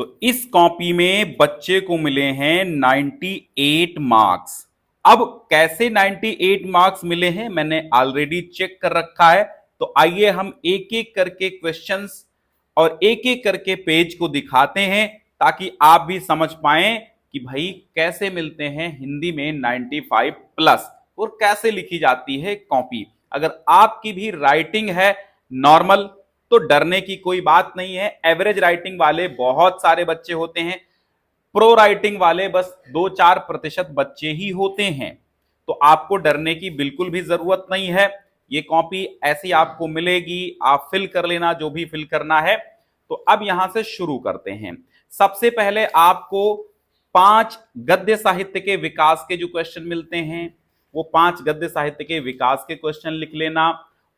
तो इस कॉपी में बच्चे को मिले हैं 98 मार्क्स। अब कैसे 98 मार्क्स मिले हैं मैंने ऑलरेडी चेक कर रखा है। तो आइए हम एक एक करके क्वेश्चंस और एक एक करके पेज को दिखाते हैं ताकि आप भी समझ पाएं कि भाई कैसे मिलते हैं हिंदी में 95 प्लस और कैसे लिखी जाती है कॉपी। अगर आपकी भी राइटिंग है नॉर्मल तो डरने की कोई बात नहीं है। एवरेज राइटिंग वाले बहुत सारे बच्चे होते हैं, प्रो राइटिंग वाले बस 2-4% बच्चे ही होते हैं। तो आपको डरने की बिल्कुल भी जरूरत नहीं है। ये कॉपी ऐसी आपको मिलेगी, आप फिल कर लेना जो भी फिल करना है। तो अब यहां से शुरू करते हैं। सबसे पहले आपको 5 गद्य साहित्य के विकास के जो क्वेश्चन मिलते हैं वो 5 गद्य साहित्य के विकास के क्वेश्चन लिख लेना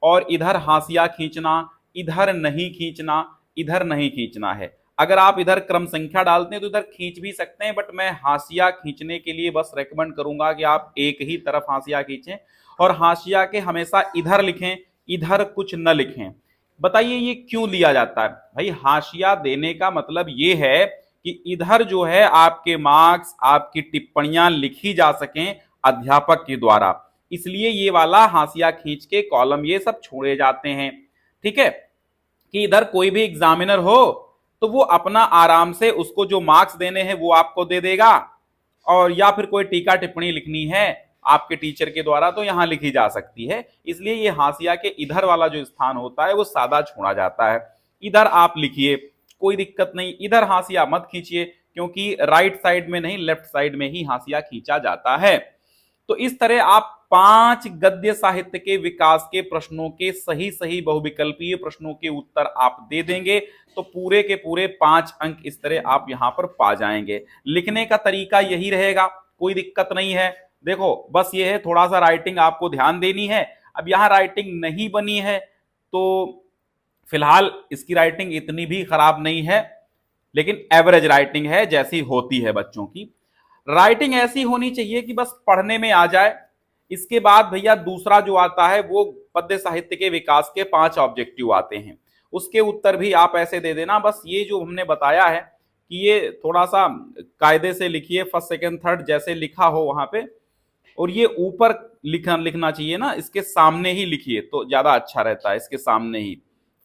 और इधर हाशिया खींचना, इधर नहीं खींचना, इधर नहीं खींचना है। अगर आप इधर क्रम संख्या डालते हैं तो इधर खींच भी सकते हैं, बट मैं हाशिया खींचने के लिए बस रेकमेंड करूंगा कि आप एक ही तरफ हाशिया खींचें और हाशिया के हमेशा इधर लिखें, इधर कुछ न लिखें। बताइए ये क्यों लिया जाता है? भाई हाशिया देने का मतलब ये है कि इधर जो है आपके मार्क्स, आपकी टिप्पणियां लिखी जा सकें अध्यापक के द्वारा, इसलिए ये वाला हाशिया खींच के कॉलम ये सब छोड़े जाते हैं। ठीक है, कि इधर कोई भी एग्जामिनर हो तो वो अपना आराम से उसको जो मार्क्स देने हैं वो आपको दे देगा, और या फिर कोई टीका टिप्पणी लिखनी है आपके टीचर के द्वारा तो यहां लिखी जा सकती है। इसलिए ये हाशिया के इधर वाला जो स्थान होता है वो सादा छोड़ा जाता है। इधर आप लिखिए, कोई दिक्कत नहीं, इधर हाशिया मत खींचिए क्योंकि राइट साइड में नहीं लेफ्ट साइड में ही हाशिया खींचा जाता है। तो इस तरह आप 5 गद्य साहित्य के विकास के प्रश्नों के सही सही बहुविकल्पीय प्रश्नों के उत्तर आप दे देंगे तो पूरे के पूरे 5 अंक इस तरह आप यहां पर पा जाएंगे। लिखने का तरीका यही रहेगा, कोई दिक्कत नहीं है। देखो बस ये है थोड़ा सा राइटिंग आपको ध्यान देनी है। अब यहां राइटिंग नहीं बनी है तो फिलहाल इसकी राइटिंग इतनी भी खराब नहीं है, लेकिन एवरेज राइटिंग है जैसी होती है बच्चों की। राइटिंग ऐसी होनी चाहिए कि बस पढ़ने में आ जाए। इसके बाद भैया दूसरा जो आता है वो पद्य साहित्य के विकास के 5 ऑब्जेक्टिव आते हैं, उसके उत्तर भी आप ऐसे दे देना। बस ये जो हमने बताया है कि ये थोड़ा सा कायदे से लिखिए, फर्स्ट सेकंड थर्ड जैसे लिखा हो वहां पे, और ये ऊपर लिखना चाहिए ना, इसके सामने ही लिखिए तो ज्यादा अच्छा रहता है। इसके सामने ही,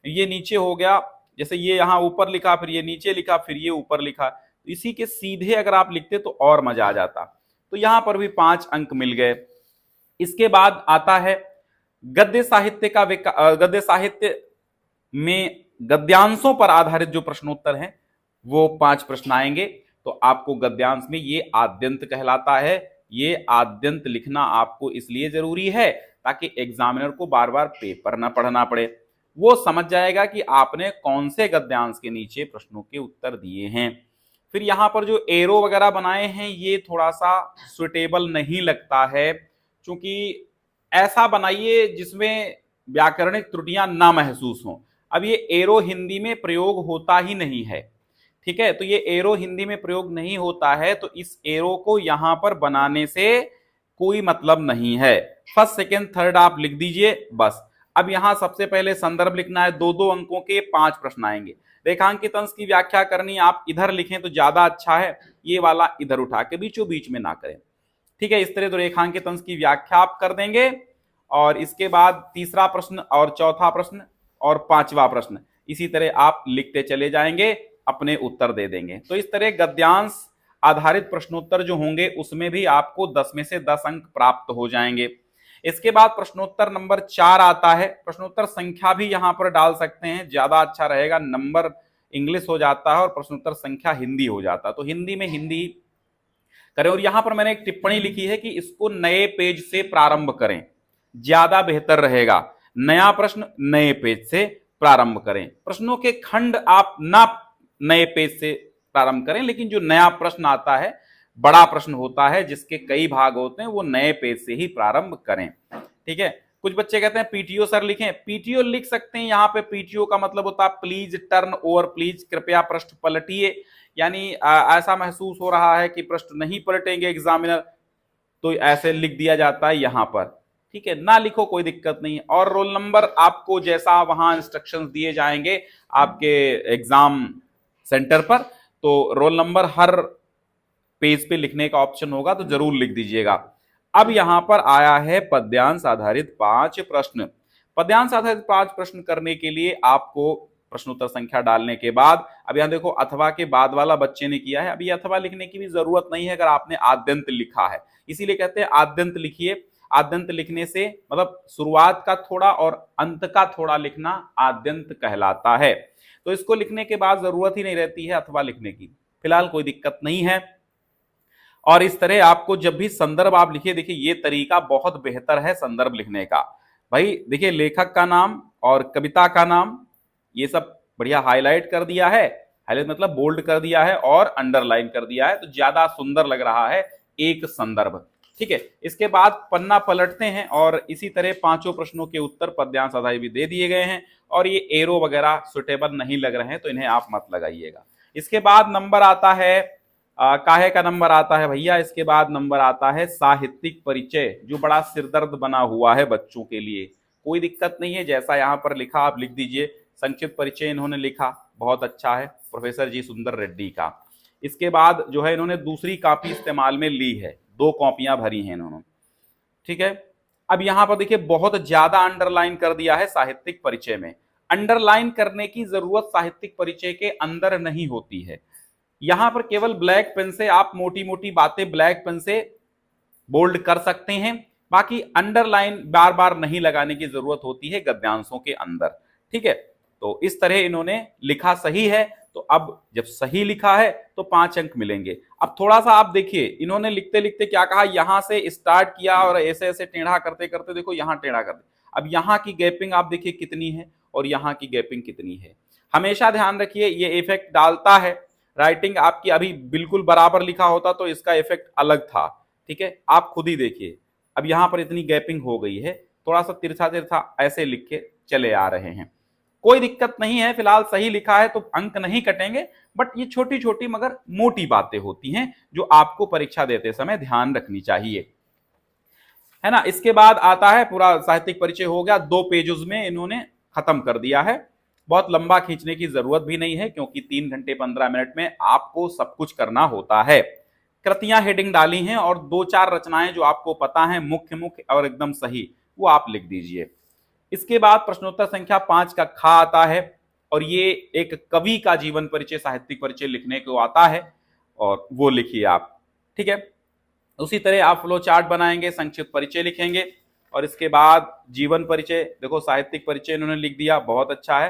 ये नीचे हो गया, जैसे ये यहाँ ऊपर लिखा फिर ये नीचे लिखा फिर ये ऊपर लिखा, इसी के सीधे अगर आप लिखते तो और मजा आ जाता। तो यहां पर भी 5 अंक मिल गए। इसके बाद आता है गद्य साहित्य का गद्य साहित्य में गद्यांशों पर आधारित जो प्रश्नोत्तर हैं वो 5 प्रश्न आएंगे। तो आपको गद्यांश में ये आद्यंत कहलाता है। ये आद्यंत लिखना आपको इसलिए जरूरी है ताकि एग्जामिनर को बार बार पेपर ना पढ़ना पड़े, वो समझ जाएगा कि आपने कौन से गद्यांश के नीचे प्रश्नों के उत्तर दिए हैं। फिर यहां पर जो एरो वगैरह बनाए हैं ये थोड़ा सा सुटेबल नहीं लगता है, क्योंकि ऐसा बनाइए जिसमें व्याकरणिक त्रुटियां ना महसूस हों। अब ये एरो हिंदी में प्रयोग होता ही नहीं है, ठीक है, तो ये एरो हिंदी में प्रयोग नहीं होता है तो इस एरो को यहां पर बनाने से कोई मतलब नहीं है। फर्स्ट सेकेंड थर्ड आप लिख दीजिए बस। अब यहां सबसे पहले संदर्भ लिखना है, 2-2 अंकों के 5 प्रश्न आएंगे। रेखांकित अंश की व्याख्या करनी, आप इधर लिखें तो ज्यादा अच्छा है, ये वाला इधर उठा के बीचों बीच में ना करें, ठीक है। इस तरह तो रेखांकित अंश की व्याख्या आप कर देंगे, और इसके बाद तीसरा प्रश्न और चौथा प्रश्न और 5वां प्रश्न इसी तरह आप लिखते चले जाएंगे, अपने उत्तर दे देंगे। तो इस तरह गद्यांश आधारित प्रश्नोत्तर जो होंगे उसमें भी आपको 10 में से 10 अंक प्राप्त हो जाएंगे। इसके बाद प्रश्नोत्तर नंबर 4 आता है। प्रश्नोत्तर संख्या भी यहां पर डाल सकते हैं, ज्यादा अच्छा रहेगा, नंबर इंग्लिश हो जाता है और प्रश्नोत्तर संख्या हिंदी हो जाता है, तो हिंदी में हिंदी करें। और यहां पर मैंने एक टिप्पणी लिखी है कि इसको नए पेज से प्रारंभ करें, ज्यादा बेहतर रहेगा। नया प्रश्न नए पेज से प्रारंभ करें। प्रश्नों के खंड आप ना नए पेज से प्रारंभ करें, लेकिन जो नया प्रश्न आता है, बड़ा प्रश्न होता है जिसके कई भाग होते हैं, वो नए पेज से ही प्रारंभ करें, ठीक है। कुछ बच्चे कहते हैं पीटीओ सर लिखें, पीटीओ लिख सकते हैं। यहां पे पीटीओ का मतलब होता है प्लीज टर्न ओवर, प्लीज कृपया पृष्ठ पलटिए, यानी ऐसा महसूस हो रहा है कि पृष्ठ नहीं पलटेंगे एग्जामिनर, तो ऐसे लिख दिया जाता है यहां पर, ठीक है। ना लिखो कोई दिक्कत नहीं। और रोल नंबर आपको जैसा वहां इंस्ट्रक्शंस दिए जाएंगे आपके एग्जाम सेंटर पर, तो रोल नंबर हर पेज पे लिखने का ऑप्शन होगा, तो जरूर लिख दीजिएगा। अब यहां पर आया है पद्यांश आधारित 5 प्रश्न। पद्यांश आधारित 5 प्रश्न करने के लिए आपको प्रश्नोत्तर संख्या डालने के बाद, अब यहां देखो अथवा के बाद वाला बच्चे ने किया है, अभी अथवा लिखने की भी जरूरत नहीं है अगर आपने आद्यंत लिखा है, इसीलिए कहते हैं आद्यंत लिखिए। आद्यंत लिखने से मतलब शुरुआत का थोड़ा और अंत का थोड़ा लिखना आद्यंत कहलाता है। तो इसको लिखने के बाद जरूरत ही नहीं रहती है अथवा लिखने की, फिलहाल कोई दिक्कत नहीं है। और इस तरह आपको जब भी संदर्भ आप लिखिए, देखिए ये तरीका बहुत बेहतर है संदर्भ लिखने का। भाई देखिए लेखक का नाम और कविता का नाम ये सब बढ़िया हाईलाइट कर दिया है, हाईलाइट मतलब बोल्ड कर दिया है और अंडरलाइन कर दिया है, तो ज्यादा सुंदर लग रहा है एक संदर्भ। ठीक है, इसके बाद पन्ना पलटते हैं और इसी तरह पांचों प्रश्नों के उत्तर पद्यांश आधारित भी दे दिए गए हैं, और ये एरो वगैरह सुटेबल नहीं लग रहे हैं तो इन्हें आप मत लगाइएगा। इसके बाद नंबर आता है काहे का नंबर आता है भैया, इसके बाद नंबर आता है साहित्यिक परिचय, जो बड़ा सिरदर्द बना हुआ है बच्चों के लिए। कोई दिक्कत नहीं है, जैसा यहाँ पर लिखा आप लिख दीजिए। संक्षिप्त परिचय इन्होंने लिखा, बहुत अच्छा है, प्रोफेसर जी सुंदर रेड्डी का। इसके बाद जो है इन्होंने दूसरी कॉपी इस्तेमाल में ली है, 2 कॉपियां भरी हैं इन्होंने। ठीक है, अब यहां पर देखिए बहुत ज्यादा अंडरलाइन कर दिया है साहित्यिक परिचय में। अंडरलाइन करने की जरूरत साहित्यिक परिचय के अंदर नहीं होती है, यहां पर केवल ब्लैक पेन से आप मोटी मोटी बातें ब्लैक पेन से बोल्ड कर सकते हैं, बाकी अंडरलाइन बार बार नहीं लगाने की जरूरत होती है गद्यांशों के अंदर। ठीक है, तो इस तरह इन्होंने लिखा सही है, तो अब जब सही लिखा है तो 5 अंक मिलेंगे। अब थोड़ा सा आप देखिए इन्होंने लिखते लिखते क्या कहा, यहां से स्टार्ट किया और ऐसे ऐसे टेढ़ा करते करते देखो यहां टेढ़ा कर दे। अब यहां की गैपिंग आप देखिए कितनी है और यहां की गैपिंग कितनी है। हमेशा ध्यान रखिए ये इफेक्ट डालता है, राइटिंग आपकी अभी बिल्कुल बराबर लिखा होता तो इसका इफेक्ट अलग था। ठीक है, आप खुद ही देखिए, अब यहां पर इतनी गैपिंग हो गई है, थोड़ा सा तिरछा तिरछा ऐसे लिख के चले आ रहे हैं। कोई दिक्कत नहीं है, फिलहाल सही लिखा है तो अंक नहीं कटेंगे, बट ये छोटी छोटी मगर मोटी बातें होती हैं जो आपको परीक्षा देते समय ध्यान रखनी चाहिए, है ना। इसके बाद आता है पूरा साहित्यिक परिचय हो गया, 2 पेजेस में इन्होंने खत्म कर दिया है। बहुत लंबा खींचने की जरूरत भी नहीं है क्योंकि 3 घंटे 15 मिनट में आपको सब कुछ करना होता है। कृतियां हेडिंग डाली हैं और 2-4 रचनाएं जो आपको पता है मुख्य मुख्य और एकदम सही, वो आप लिख दीजिए। इसके बाद प्रश्नोत्तर संख्या 5 का खा आता है, और ये एक कवि का जीवन परिचय साहित्यिक परिचय लिखने को आता है, और वो लिखिए आप। ठीक है, उसी तरह आप फ्लो चार्ट बनाएंगे, संक्षिप्त परिचय लिखेंगे, और इसके बाद जीवन परिचय, देखो साहित्यिक परिचय इन्होंने लिख दिया, बहुत अच्छा है,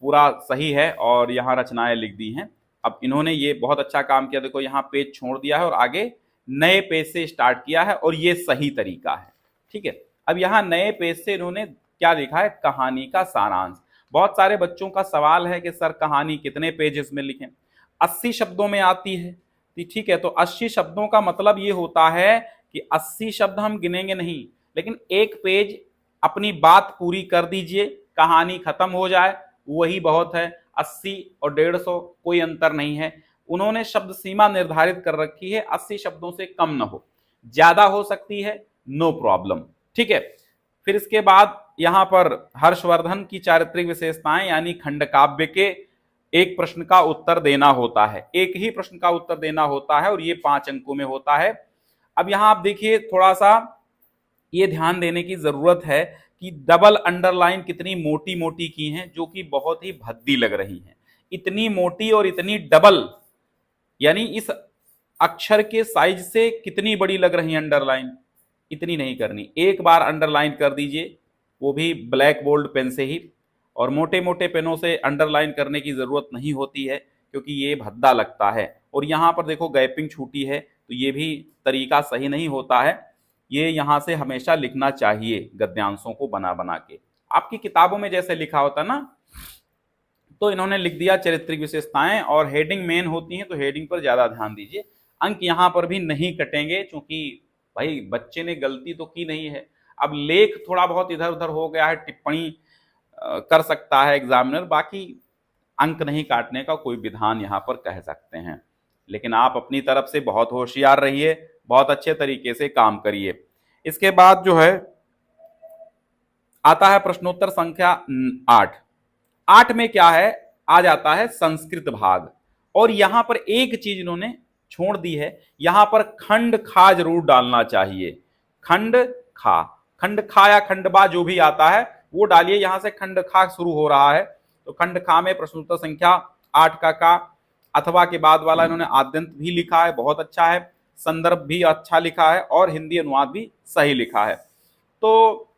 पूरा सही है, और यहाँ रचनाएं लिख दी हैं। अब इन्होंने ये बहुत अच्छा काम किया, देखो यहाँ पेज छोड़ दिया है और आगे नए पेज से स्टार्ट किया है, और ये सही तरीका है। ठीक है, अब यहाँ नए पेज से इन्होंने क्या लिखा है, कहानी का सारांश। बहुत सारे बच्चों का सवाल है कि सर कहानी कितने पेजेस में लिखें, 80 शब्दों में आती है। ठीक है, तो 80 शब्दों का मतलब ये होता है कि 80 शब्द हम गिनेंगे नहीं, लेकिन एक पेज अपनी बात पूरी कर दीजिए, कहानी खत्म हो जाए, वही बहुत है। 80 और 150 कोई अंतर नहीं है। उन्होंने शब्द सीमा निर्धारित कर रखी है, 80 शब्दों से कम न हो, ज्यादा हो सकती है, नो प्रॉब्लम। ठीक है, फिर इसके बाद यहां पर हर्षवर्धन की चारित्रिक विशेषताएं यानी खंड काव्य के एक प्रश्न का उत्तर देना होता है, एक ही प्रश्न का उत्तर देना होता है, और ये 5 अंकों में होता है। अब यहां आप देखिए थोड़ा सा ये ध्यान देने की जरूरत है कि डबल अंडरलाइन कितनी मोटी मोटी की हैं, जो कि बहुत ही भद्दी लग रही हैं। इतनी मोटी और इतनी डबल, यानी इस अक्षर के साइज से कितनी बड़ी लग रही है अंडरलाइन, इतनी नहीं करनी, एक बार अंडरलाइन कर दीजिए, वो भी ब्लैक बोल्ड पेन से ही। और मोटे मोटे पेनों से अंडरलाइन करने की जरूरत नहीं होती है क्योंकि ये भद्दा लगता है। और यहां पर देखो गैपिंग छूटी है, तो ये भी तरीका सही नहीं होता है, ये यहां से हमेशा लिखना चाहिए गद्यांशों को बना बना के, आपकी किताबों में जैसे लिखा होता ना। तो इन्होंने लिख दिया चारित्रिक विशेषताएं, और हेडिंग मेन होती हैं तो हेडिंग पर ज्यादा ध्यान दीजिए। अंक यहां पर भी नहीं कटेंगे क्योंकि भाई बच्चे ने गलती तो की नहीं है। अब लेख थोड़ा बहुत इधर उधर हो गया है, टिप्पणी कर सकता है एग्जामिनर, बाकी अंक नहीं काटने का कोई विधान यहां पर कह सकते हैं। लेकिन आप अपनी तरफ से बहुत होशियार रहिए, बहुत अच्छे तरीके से काम करिए। इसके बाद जो है आता है प्रश्नोत्तर संख्या 8। 8 में क्या है, आ जाता है संस्कृत भाग, और यहां पर एक चीज इन्होंने छोड़ दी है, यहां पर खंड खा जरूर डालना चाहिए। खंड खा, खंड खा या खंडबा जो भी आता है वो डालिए, यहां से खंड खा शुरू हो रहा है, तो खंड खा में प्रश्नोत्तर संख्या 8 का अथवा के बाद वाला इन्होंने आद्यंत भी लिखा है, बहुत अच्छा है, संदर्भ भी अच्छा लिखा है और हिंदी अनुवाद भी सही लिखा है। तो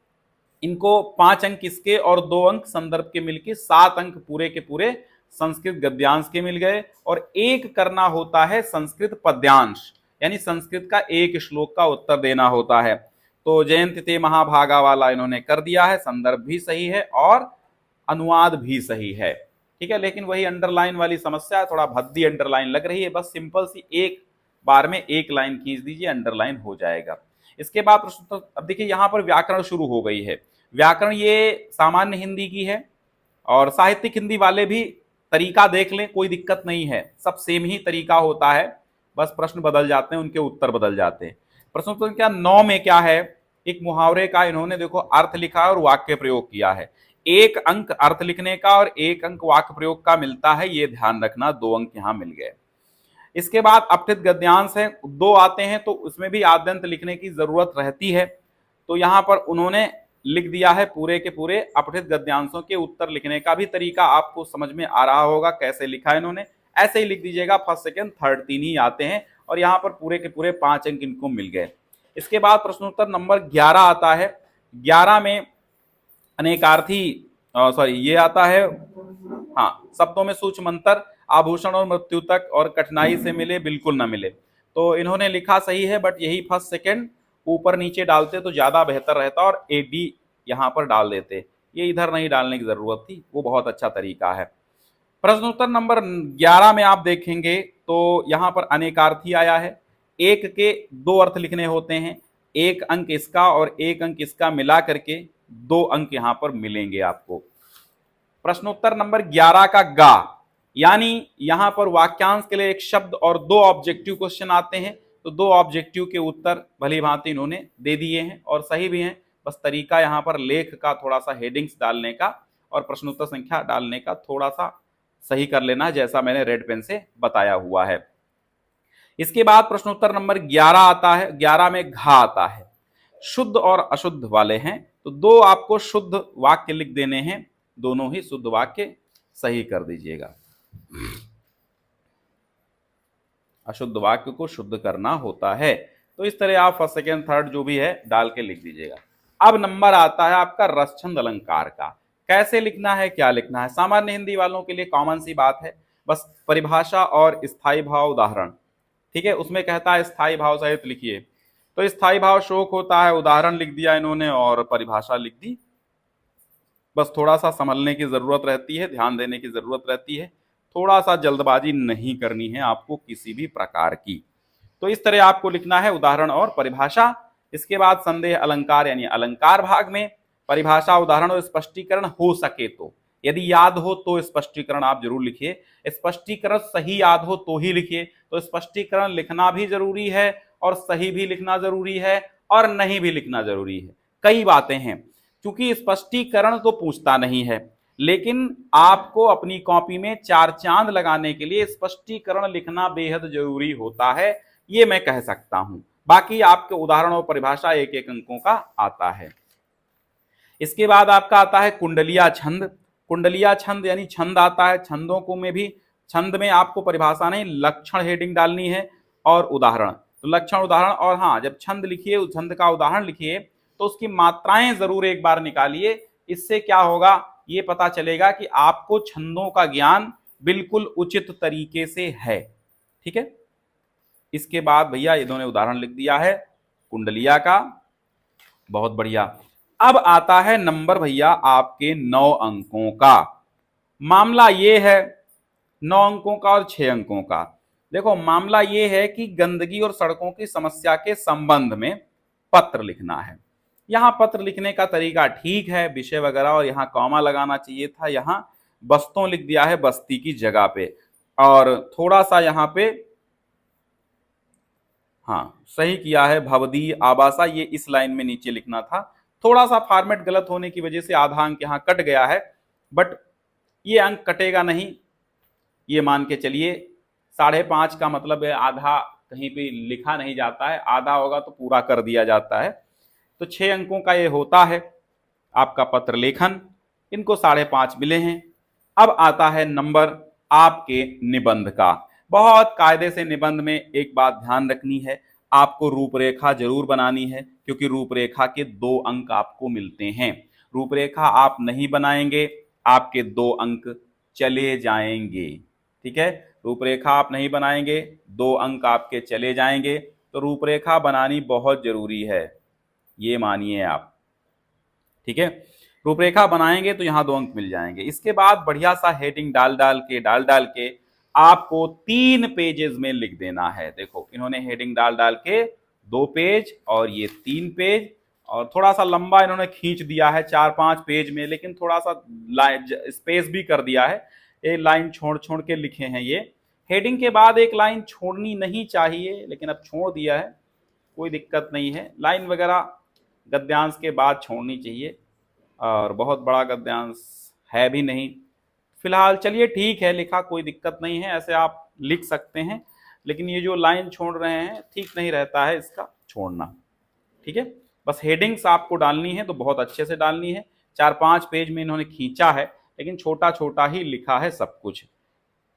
इनको 5 अंक इसके और 2 अंक संदर्भ के मिलके 7 अंक पूरे के पूरे संस्कृत गद्यांश के मिल गए। और एक करना होता है संस्कृत पद्यांश, यानी संस्कृत का एक श्लोक का उत्तर देना होता है। तो जयंती ते महाभागा वाला इन्होंने कर दिया है, संदर्भ भी सही है और अनुवाद भी सही है, ठीक है। लेकिन वही अंडरलाइन वाली समस्या है, थोड़ा भद्दी अंडरलाइन लग रही है, बस सिंपल सी एक बार में एक लाइन खींच दीजिए, अंडरलाइन हो जाएगा। इसके बाद प्रश्न, अब देखिए यहां पर व्याकरण शुरू हो गई है। व्याकरण ये सामान्य हिंदी की है और साहित्यिक हिंदी वाले भी तरीका देख लें, कोई दिक्कत नहीं है, सब सेम ही तरीका होता है, बस प्रश्न बदल जाते हैं, उनके उत्तर बदल जाते हैं। प्रश्न संख्या 9 में क्या है, एक मुहावरे का इन्होंने देखो अर्थ लिखा है और वाक्य प्रयोग किया है। 1 अंक अर्थ लिखने का और 1 अंक वाक्य प्रयोग का मिलता है, ये ध्यान रखना, 2 अंक यहां मिल गए। इसके बाद अपठित गद्यांश है, 2 आते हैं तो उसमें भी आद्यंत लिखने की जरूरत रहती है, तो यहां पर उन्होंने लिख दिया है पूरे के पूरे अपठित गद्यांशों के उत्तर लिखने का भी तरीका आपको समझ में आ रहा होगा कैसे लिखा है इन्होंने, ऐसे ही लिख दीजिएगा, फर्स्ट सेकंड थर्ड 3 ही आते हैं और यहां पर पूरे के पूरे 5 अंक इनको मिल गए। इसके बाद प्रश्नोत्तर नंबर 11 आता है। 11 में अनेकार्थी ये आता है, हाँ, शब्दों में सूक्ष्म अंतर, आभूषण और मृत्यु तक और कठिनाई से मिले बिल्कुल ना मिले, तो इन्होंने लिखा सही है, बट यही फर्स्ट सेकंड ऊपर नीचे डालते तो ज्यादा बेहतर रहता और ए बी यहां पर डाल देते, ये इधर नहीं डालने की जरूरत थी, वो बहुत अच्छा तरीका है। प्रश्नोत्तर नंबर 11 में आप देखेंगे तो यहां पर अनेकार्थी आया है, एक के 2 अर्थ लिखने होते हैं, 1 अंक इसका और 1 अंक इसका मिला करके 2 अंक यहां पर मिलेंगे आपको। प्रश्नोत्तर नंबर 11 का गा, यानी यहां पर वाक्यांश के लिए एक शब्द और 2 ऑब्जेक्टिव क्वेश्चन आते हैं, तो 2 ऑब्जेक्टिव के उत्तर भली भांति इन्होंने दे दिए हैं और सही भी हैं, बस तरीका यहां पर लेख का थोड़ा सा हेडिंग्स डालने का और प्रश्नोत्तर संख्या डालने का थोड़ा सा सही कर लेना, जैसा मैंने रेड पेन से बताया हुआ है। इसके बाद प्रश्नोत्तर नंबर 11 आता है। 11 में घा आता है, शुद्ध और अशुद्ध वाले हैं, तो 2 आपको शुद्ध वाक्य लिख देने हैं, दोनों ही शुद्ध वाक्य सही कर दीजिएगा, अशुद्ध वाक्य को शुद्ध करना होता है, तो इस तरह आप फर्स्ट सेकेंड थर्ड जो भी है डाल के लिख दीजिएगा। अब नंबर आता है आपका रसछंद अलंकार का, कैसे लिखना है, क्या लिखना है। सामान्य हिंदी वालों के लिए कॉमन सी बात है, बस परिभाषा और स्थायी भाव उदाहरण, ठीक है, उसमें कहता है स्थायी भाव सहित लिखिए, तो स्थायी भाव शोक होता है, उदाहरण लिख दिया इन्होंने और परिभाषा लिख दी, बस थोड़ा सा संभलने की जरूरत रहती है, ध्यान देने की जरूरत रहती है, थोड़ा सा जल्दबाजी नहीं करनी है आपको किसी भी प्रकार की। तो इस तरह आपको लिखना है उदाहरण और परिभाषा। इसके बाद संदेह अलंकार, यानी अलंकार भाग में परिभाषा, उदाहरण और स्पष्टीकरण हो सके तो, यदि याद हो तो स्पष्टीकरण आप जरूर लिखिए, स्पष्टीकरण सही याद हो तो ही लिखिए, तो स्पष्टीकरण लिखना भी जरूरी है और सही भी लिखना जरूरी है और नहीं भी लिखना जरूरी है, कई बातें हैं, क्योंकि स्पष्टीकरण तो पूछता नहीं है, लेकिन आपको अपनी कॉपी में 4 चांद लगाने के लिए स्पष्टीकरण लिखना बेहद जरूरी होता है, ये मैं कह सकता हूं। बाकी आपके उदाहरण और परिभाषा 1-1 अंकों का आता है। इसके बाद आपका आता है कुंडलिया छंद। कुंडलिया छंद यानी छंद आता है, छंदों को में भी, छंद में आपको परिभाषा नहीं, लक्षण हेडिंग डालनी है और उदाहरण, तो लक्षण उदाहरण, और हाँ, जब छंद लिखिए, उस छंद का उदाहरण लिखिए तो उसकी मात्राएं जरूर एक बार निकालिए, इससे क्या होगा, ये पता चलेगा कि आपको छंदों का ज्ञान बिल्कुल उचित तरीके से है, ठीक है। इसके बाद भैया इन्होंने उदाहरण लिख दिया है कुंडलिया का, बहुत बढ़िया। अब आता है नंबर भैया आपके 9 अंकों का। मामला ये है 9 अंकों का और 6 अंकों का। देखो मामला ये है कि गंदगी और सड़कों की समस्या के संबंध में पत्र लिखना है। यहां पत्र लिखने का तरीका ठीक है, विषय वगैरह, और यहां कॉमा लगाना चाहिए था, यहां बस्तों लिख दिया है बस्ती की जगह पे, और थोड़ा सा यहां पे हाँ सही किया है, भवदी आबासा, ये इस लाइन में नीचे लिखना था, थोड़ा सा फॉर्मेट गलत होने की वजह से आधा अंक यहां कट गया है, बट ये अंक कटेगा नहीं, ये मान के चलिए, 5.5 का मतलब है आधा कहीं पे लिखा नहीं जाता है, आधा होगा तो पूरा कर दिया जाता है। तो 6 अंकों का ये होता है आपका पत्र लेखन, इनको 5.5 मिले हैं। अब आता है नंबर आपके निबंध का। बहुत कायदे से निबंध में एक बात ध्यान रखनी है, आपको रूपरेखा जरूर बनानी है, क्योंकि रूपरेखा के 2 अंक आपको मिलते हैं। रूपरेखा आप नहीं बनाएंगे, आपके 2 अंक चले जाएंगे। ठीक है, रूपरेखा आप नहीं बनाएंगे, 2 अंक आपके चले जाएंगे। तो रूपरेखा बनानी बहुत जरूरी है, ये मानिए आप। ठीक है, रूपरेखा बनाएंगे तो यहां 2 अंक मिल जाएंगे। इसके बाद बढ़िया सा हेडिंग डाल डाल के आपको 3 पेजेस में लिख देना है। देखो इन्होंने हेडिंग डाल के 2 पेज और ये 3 पेज, और थोड़ा सा लंबा इन्होंने खींच दिया है 4-5 पेज में, लेकिन थोड़ा सा स्पेस भी कर दिया है, एक लाइन छोड़ छोड़ के लिखे हैं। ये हेडिंग के बाद एक लाइन छोड़नी नहीं चाहिए, लेकिन अब छोड़ दिया है, कोई दिक्कत नहीं है। लाइन वगैरह गद्यांश के बाद छोड़नी चाहिए, और बहुत बड़ा गद्यांश है भी नहीं फिलहाल। चलिए ठीक है, लिखा, कोई दिक्कत नहीं है, ऐसे आप लिख सकते हैं। लेकिन ये जो लाइन छोड़ रहे हैं ठीक नहीं रहता है इसका छोड़ना। ठीक है, बस हेडिंग्स आपको डालनी है तो बहुत अच्छे से डालनी है। 4-5 पेज में इन्होंने खींचा है, लेकिन छोटा छोटा ही लिखा है सब कुछ।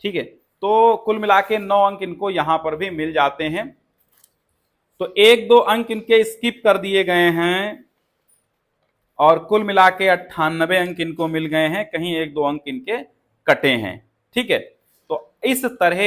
ठीक है, तो कुल मिला के 9 अंक इनको यहां पर भी मिल जाते हैं। तो 1-2 अंक इनके स्किप कर दिए गए हैं, और कुल मिला के 98 अंक इनको मिल गए हैं, कहीं 1-2 अंक इनके कटे हैं। ठीक है, तो इस तरह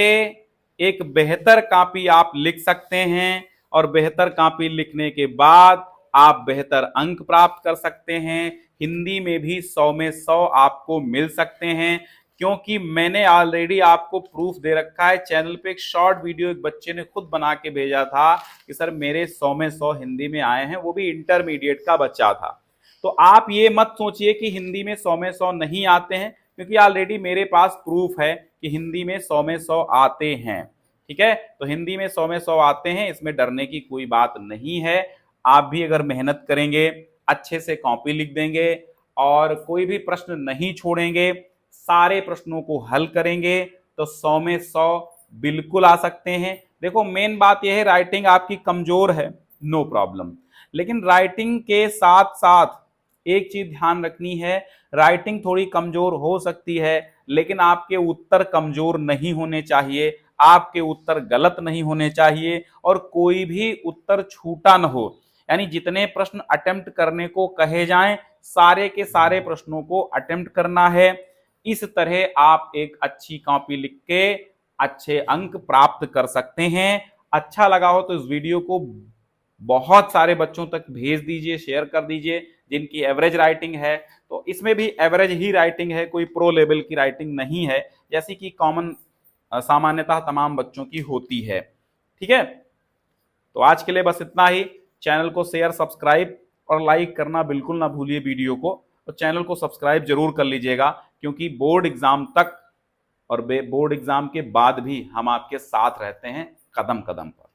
एक बेहतर कॉपी आप लिख सकते हैं, और बेहतर कॉपी लिखने के बाद आप बेहतर अंक प्राप्त कर सकते हैं। हिंदी में भी 100 में 100 आपको मिल सकते हैं, क्योंकि मैंने ऑलरेडी आपको प्रूफ दे रखा है। चैनल पे एक शॉर्ट वीडियो एक बच्चे ने खुद बना के भेजा था कि सर मेरे 100 में 100 हिंदी में आए हैं, वो भी इंटरमीडिएट का बच्चा था। तो आप ये मत सोचिए कि हिंदी में 100 में 100 नहीं आते हैं, क्योंकि ऑलरेडी मेरे पास प्रूफ है कि हिंदी में 100 में 100 आते हैं। ठीक है, तो हिंदी में 100 में 100 आते हैं, इसमें डरने की कोई बात नहीं है। आप भी अगर मेहनत करेंगे, अच्छे से कॉपी लिख देंगे और कोई भी प्रश्न नहीं छोड़ेंगे, सारे प्रश्नों को हल करेंगे, तो 100 में 100 बिल्कुल आ सकते हैं। देखो मेन बात यह है, राइटिंग आपकी कमजोर है, नो प्रॉब्लम, लेकिन राइटिंग के साथ साथ एक चीज ध्यान रखनी है, राइटिंग थोड़ी कमजोर हो सकती है, लेकिन आपके उत्तर कमजोर नहीं होने चाहिए, आपके उत्तर गलत नहीं होने चाहिए, और कोई भी उत्तर छूटा न हो। यानी जितने प्रश्न अटेम्प्ट करने को कहे जाएं, सारे के सारे प्रश्नों को अटेम्प्ट करना है। इस तरह आप एक अच्छी कॉपी लिख के अच्छे अंक प्राप्त कर सकते हैं। अच्छा लगा हो तो इस वीडियो को बहुत सारे बच्चों तक भेज दीजिए, शेयर कर दीजिए जिनकी एवरेज राइटिंग है। तो इसमें भी एवरेज ही राइटिंग है, कोई प्रो लेवल की राइटिंग नहीं है, जैसी कि कॉमन सामान्यतः तमाम बच्चों की होती है। ठीक है, तो आज के लिए बस इतना ही। चैनल को शेयर, सब्सक्राइब और लाइक करना बिल्कुल ना भूलिए वीडियो को, और चैनल को सब्सक्राइब जरूर कर लीजिएगा, क्योंकि बोर्ड एग्जाम तक और बोर्ड एग्जाम के बाद भी हम आपके साथ रहते हैं कदम कदम पर।